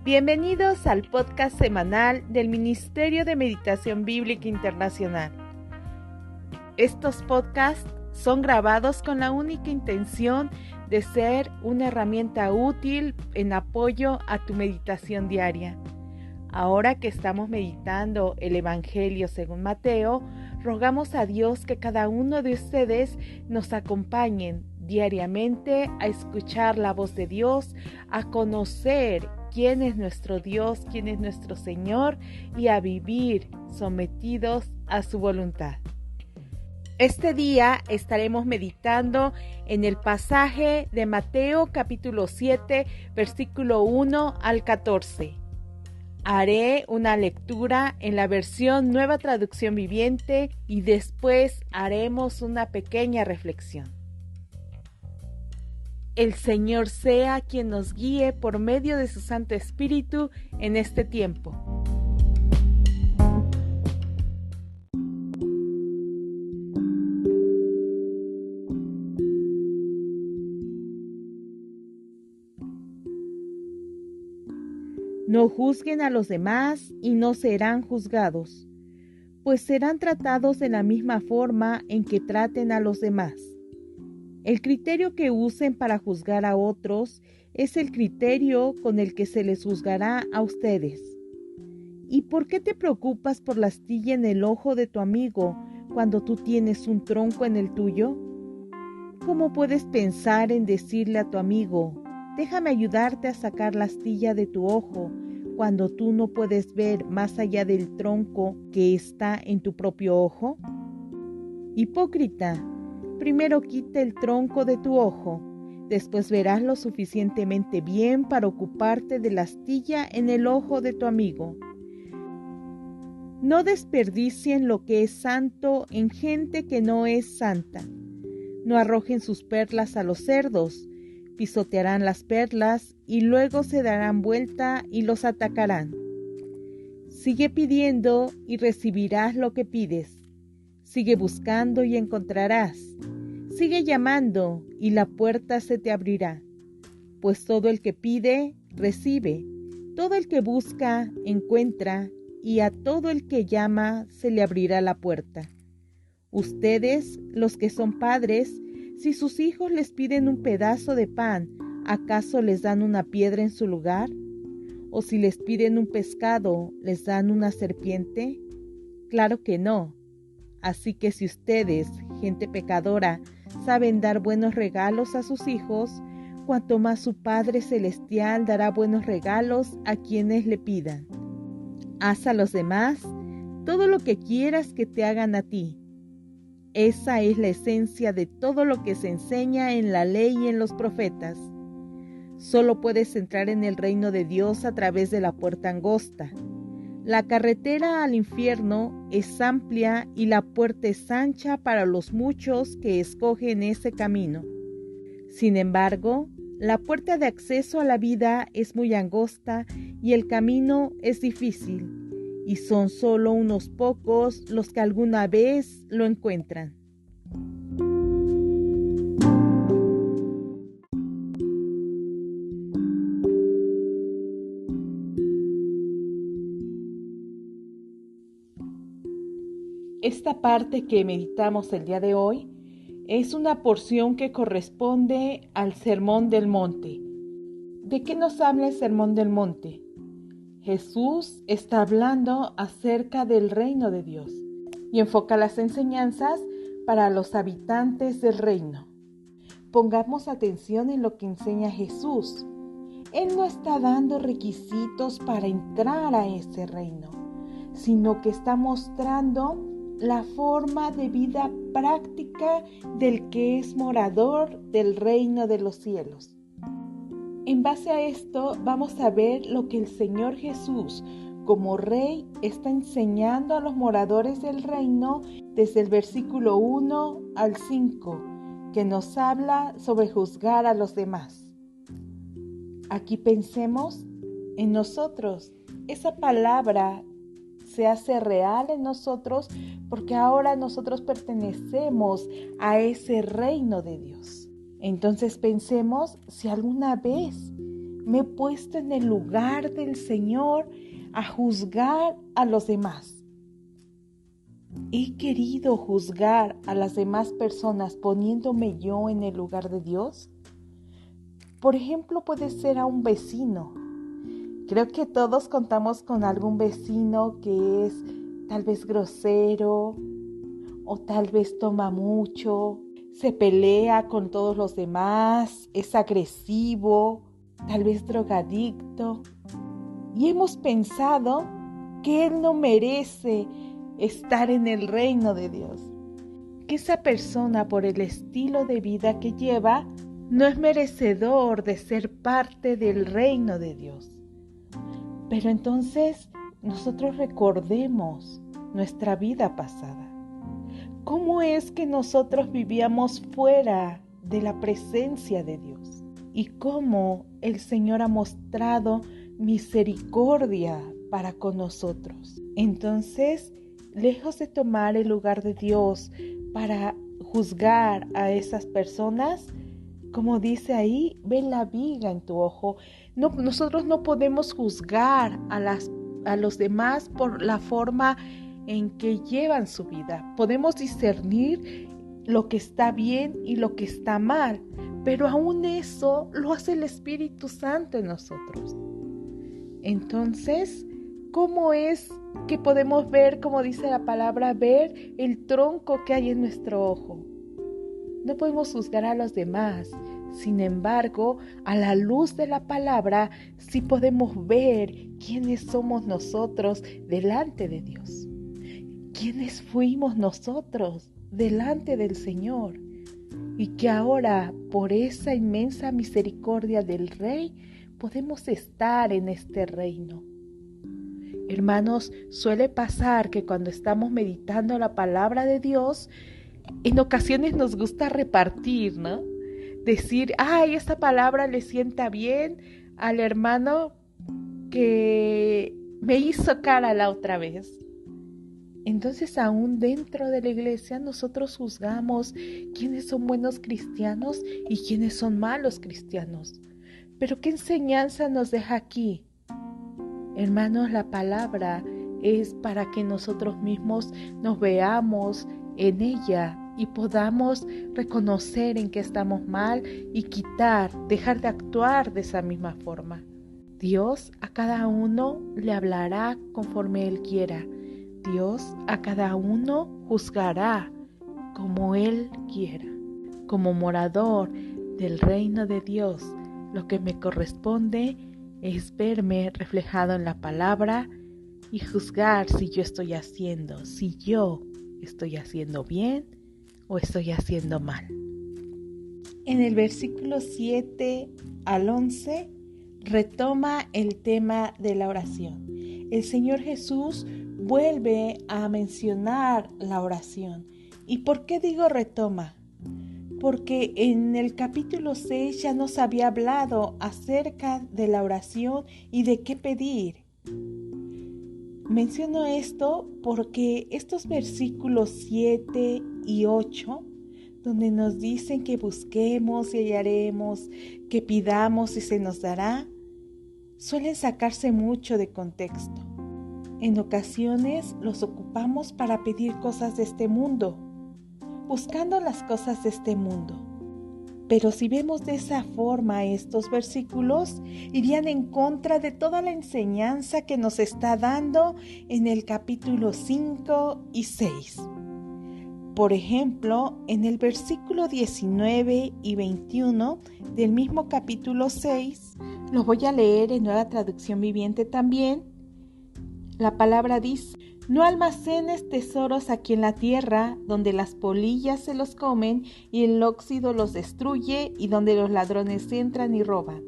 Bienvenidos al podcast semanal del Ministerio de Meditación Bíblica Internacional. Estos podcasts son grabados con la única intención de ser una herramienta útil en apoyo a tu meditación diaria. Ahora que estamos meditando el Evangelio según Mateo, rogamos a Dios que cada uno de ustedes nos acompañen diariamente a escuchar la voz de Dios, a conocer quién es nuestro Dios, quién es nuestro Señor y a vivir sometidos a su voluntad. Este día estaremos meditando en el pasaje de Mateo capítulo 7, versículo 1 al 14. Haré una lectura en la versión Nueva Traducción Viviente y después haremos una pequeña reflexión. El Señor sea quien nos guíe por medio de su Santo Espíritu en este tiempo. No juzguen a los demás y no serán juzgados, pues serán tratados de la misma forma en que traten a los demás. El criterio que usen para juzgar a otros es el criterio con el que se les juzgará a ustedes. ¿Y por qué te preocupas por la astilla en el ojo de tu amigo cuando tú tienes un tronco en el tuyo? ¿Cómo puedes pensar en decirle a tu amigo, déjame ayudarte a sacar la astilla de tu ojo, cuando tú no puedes ver más allá del tronco que está en tu propio ojo? Hipócrita, primero quita el tronco de tu ojo, después verás lo suficientemente bien para ocuparte de la astilla en el ojo de tu amigo. No desperdicien lo que es santo en gente que no es santa. No arrojen sus perlas a los cerdos, pisotearán las perlas y luego se darán vuelta y los atacarán. Sigue pidiendo y recibirás lo que pides. Sigue buscando y encontrarás. Sigue llamando y la puerta se te abrirá. Pues todo el que pide, recibe. Todo el que busca, encuentra. Y a todo el que llama, se le abrirá la puerta. Ustedes, los que son padres, si sus hijos les piden un pedazo de pan, ¿acaso les dan una piedra en su lugar? ¿O si les piden un pescado, les dan una serpiente? Claro que no. Así que si ustedes, gente pecadora, saben dar buenos regalos a sus hijos, cuanto más su Padre Celestial dará buenos regalos a quienes le pidan. Haz a los demás todo lo que quieras que te hagan a ti. Esa es la esencia de todo lo que se enseña en la ley y en los profetas. Solo puedes entrar en el reino de Dios a través de la puerta angosta. La carretera al infierno es amplia y la puerta es ancha para los muchos que escogen ese camino. Sin embargo, la puerta de acceso a la vida es muy angosta y el camino es difícil, y son solo unos pocos los que alguna vez lo encuentran. Esta parte que meditamos el día de hoy es una porción que corresponde al Sermón del Monte. ¿De qué nos habla el Sermón del Monte? Jesús está hablando acerca del reino de Dios y enfoca las enseñanzas para los habitantes del reino. Pongamos atención en lo que enseña Jesús. Él no está dando requisitos para entrar a ese reino, sino que está mostrando la forma de vida práctica del que es morador del reino de los cielos. En base a esto vamos a ver lo que el Señor Jesús como Rey está enseñando a los moradores del reino desde el versículo 1 al 5, que nos habla sobre juzgar a los demás. Aquí pensemos en nosotros. Esa palabra se hace real en nosotros porque ahora nosotros pertenecemos a ese reino de Dios. Entonces pensemos si alguna vez me he puesto en el lugar del Señor a juzgar a los demás. ¿He querido juzgar a las demás personas poniéndome yo en el lugar de Dios? Por ejemplo, puede ser a un vecino. Creo que todos contamos con algún vecino que es tal vez grosero o tal vez toma mucho, se pelea con todos los demás, es agresivo, tal vez drogadicto. Y hemos pensado que él no merece estar en el reino de Dios, que esa persona, por el estilo de vida que lleva, no es merecedor de ser parte del reino de Dios. Pero entonces nosotros recordemos nuestra vida pasada. ¿Cómo es que nosotros vivíamos fuera de la presencia de Dios? Y cómo el Señor ha mostrado misericordia para con nosotros. Entonces, lejos de tomar el lugar de Dios para juzgar a esas personas, como dice ahí, ve la viga en tu ojo. No, nosotros no podemos juzgar a los demás por la forma en que llevan su vida. Podemos discernir lo que está bien y lo que está mal, pero aún eso lo hace el Espíritu Santo en nosotros. Entonces, ¿cómo es que podemos ver, como dice la palabra, ver el tronco que hay en nuestro ojo? No podemos juzgar a los demás. Sin embargo, a la luz de la palabra, sí podemos ver quiénes somos nosotros delante de Dios. ¿Quiénes fuimos nosotros delante del Señor? Y que ahora, por esa inmensa misericordia del Rey, podemos estar en este reino. Hermanos, suele pasar que cuando estamos meditando la palabra de Dios, en ocasiones nos gusta repartir, ¿no? Decir, esta palabra le sienta bien al hermano que me hizo cara la otra vez. Entonces, aún dentro de la iglesia, nosotros juzgamos quiénes son buenos cristianos y quiénes son malos cristianos. Pero ¿qué enseñanza nos deja aquí? Hermanos, la palabra es para que nosotros mismos nos veamos en ella y podamos reconocer en qué estamos mal y dejar de actuar de esa misma forma. Dios a cada uno le hablará conforme Él quiera. Dios a cada uno juzgará como Él quiera. Como morador del reino de Dios, lo que me corresponde es verme reflejado en la palabra y juzgar si yo estoy haciendo bien o estoy haciendo mal. En el versículo 7 al 11 retoma el tema de la oración. El Señor Jesús vuelve a mencionar la oración. ¿Y por qué digo retoma? Porque en el capítulo 6 ya nos había hablado acerca de la oración y de qué pedir. Menciono esto porque estos versículos 7 y 8, donde nos dicen que busquemos y hallaremos, que pidamos y se nos dará, suelen sacarse mucho de contexto. En ocasiones los ocupamos para pedir cosas de este mundo, buscando las cosas de este mundo. Pero si vemos de esa forma estos versículos, irían en contra de toda la enseñanza que nos está dando en el capítulo 5 y 6. Por ejemplo, en el versículo 19 y 21 del mismo capítulo 6, lo voy a leer en Nueva Traducción Viviente también. La palabra dice: no almacenes tesoros aquí en la tierra, donde las polillas se los comen y el óxido los destruye, y donde los ladrones entran y roban.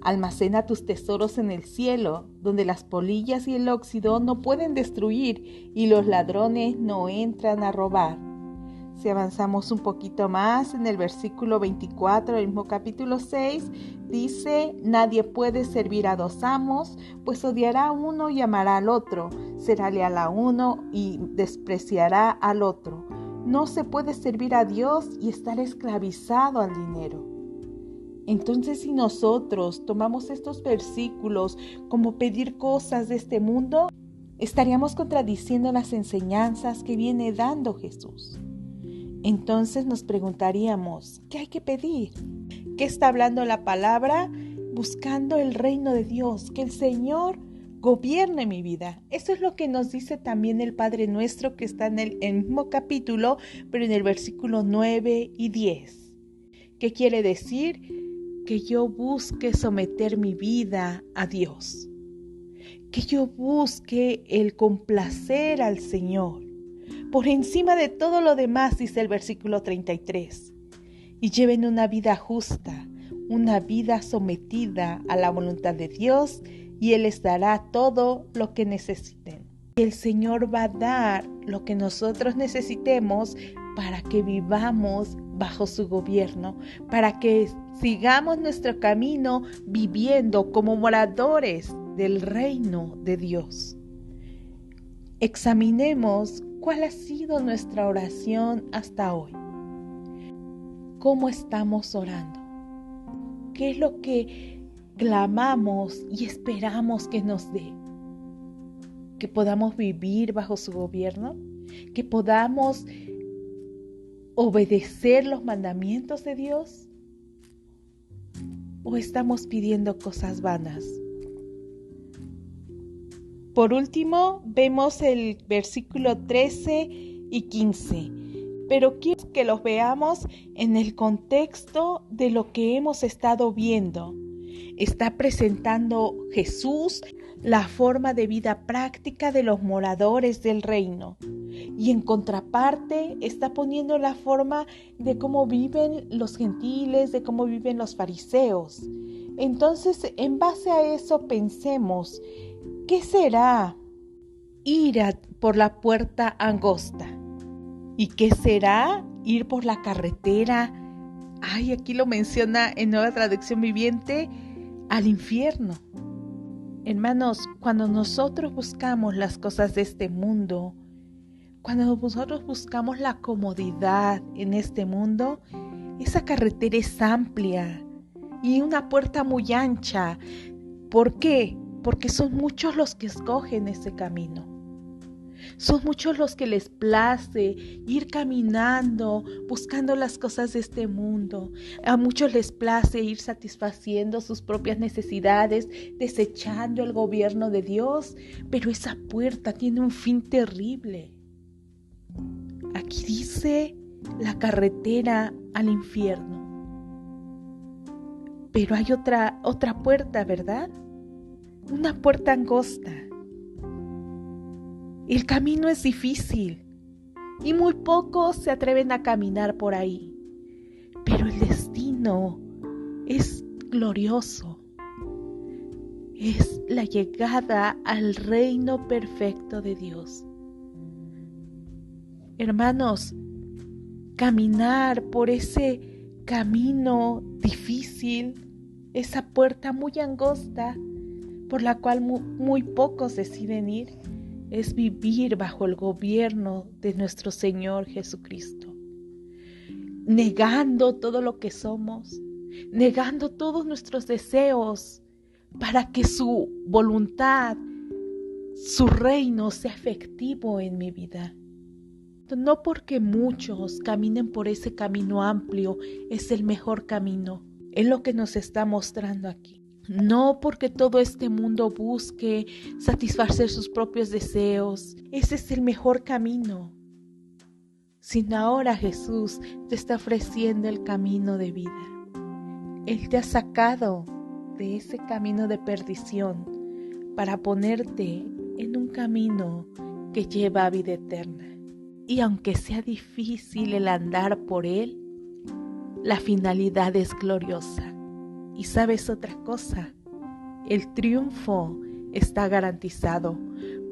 Almacena tus tesoros en el cielo, donde las polillas y el óxido no pueden destruir y los ladrones no entran a robar. Si avanzamos un poquito más, en el versículo 24 del mismo capítulo 6, dice: nadie puede servir a dos amos, pues odiará a uno y amará al otro, será leal a uno y despreciará al otro. No se puede servir a Dios y estar esclavizado al dinero. Entonces, si nosotros tomamos estos versículos como pedir cosas de este mundo, estaríamos contradiciendo las enseñanzas que viene dando Jesús. Entonces nos preguntaríamos, ¿qué hay que pedir? ¿Qué está hablando la palabra? Buscando el reino de Dios, que el Señor gobierne mi vida. Eso es lo que nos dice también el Padre Nuestro, que está en el mismo capítulo, pero en el versículo 9 y 10. ¿Qué quiere decir? Que yo busque someter mi vida a Dios. Que yo busque el complacer al Señor. Por encima de todo lo demás, dice el versículo 33. Y lleven una vida justa, una vida sometida a la voluntad de Dios, y Él les dará todo lo que necesiten. Y el Señor va a dar lo que nosotros necesitemos para que vivamos bajo su gobierno, para que sigamos nuestro camino viviendo como moradores del reino de Dios. Examinemos cuál ha sido nuestra oración hasta hoy. ¿Cómo estamos orando? ¿Qué es lo que clamamos y esperamos que nos dé? ¿Que podamos vivir bajo su gobierno? ¿Que podamos obedecer los mandamientos de Dios? ¿O estamos pidiendo cosas vanas? Por último, vemos el versículo 13 y 15. Pero quiero que los veamos en el contexto de lo que hemos estado viendo. Está presentando Jesús la forma de vida práctica de los moradores del reino. Y en contraparte está poniendo la forma de cómo viven los gentiles, de cómo viven los fariseos. Entonces, en base a eso pensemos, ¿qué será ir por la puerta angosta? ¿Y qué será ir por la carretera? Aquí lo menciona en Nueva Traducción Viviente, al infierno. Hermanos, cuando nosotros buscamos las cosas de este mundo, cuando nosotros buscamos la comodidad en este mundo, esa carretera es amplia y una puerta muy ancha. ¿Por qué? Porque son muchos los que escogen ese camino. Son muchos los que les place ir caminando, buscando las cosas de este mundo. A muchos les place ir satisfaciendo sus propias necesidades, desechando el gobierno de Dios. Pero esa puerta tiene un fin terrible. Aquí dice la carretera al infierno. Pero hay otra puerta, ¿verdad? Una puerta angosta. El camino es difícil y muy pocos se atreven a caminar por ahí, pero el destino es glorioso. Es la llegada al reino perfecto de Dios. Hermanos, caminar por ese camino difícil, esa puerta muy angosta por la cual muy pocos deciden ir, es vivir bajo el gobierno de nuestro Señor Jesucristo, negando todo lo que somos, negando todos nuestros deseos para que su voluntad, su reino sea efectivo en mi vida. No porque muchos caminen por ese camino amplio es el mejor camino, es lo que nos está mostrando aquí. No porque todo este mundo busque satisfacer sus propios deseos, ese es el mejor camino. Sino ahora Jesús te está ofreciendo el camino de vida. Él te ha sacado de ese camino de perdición para ponerte en un camino que lleva a vida eterna. Y aunque sea difícil el andar por él, la finalidad es gloriosa. Y sabes otra cosa, el triunfo está garantizado,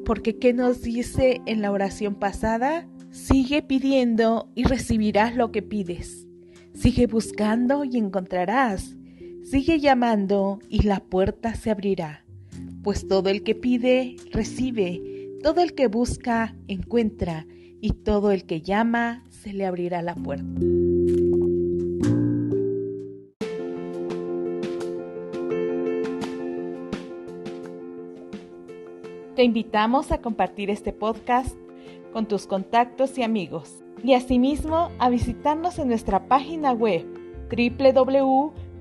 porque ¿qué nos dice en la oración pasada? Sigue pidiendo y recibirás lo que pides. Sigue buscando y encontrarás. Sigue llamando y la puerta se abrirá. Pues todo el que pide, recibe. Todo el que busca, encuentra. Y todo el que llama, se le abrirá la puerta. Te invitamos a compartir este podcast con tus contactos y amigos y asimismo a visitarnos en nuestra página web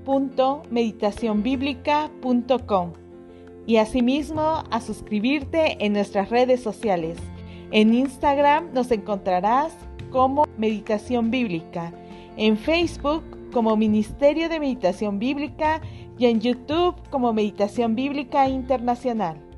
www.meditacionbiblica.com y asimismo a suscribirte en nuestras redes sociales. En Instagram nos encontrarás como Meditación Bíblica, en Facebook como Ministerio de Meditación Bíblica y en YouTube como Meditación Bíblica Internacional.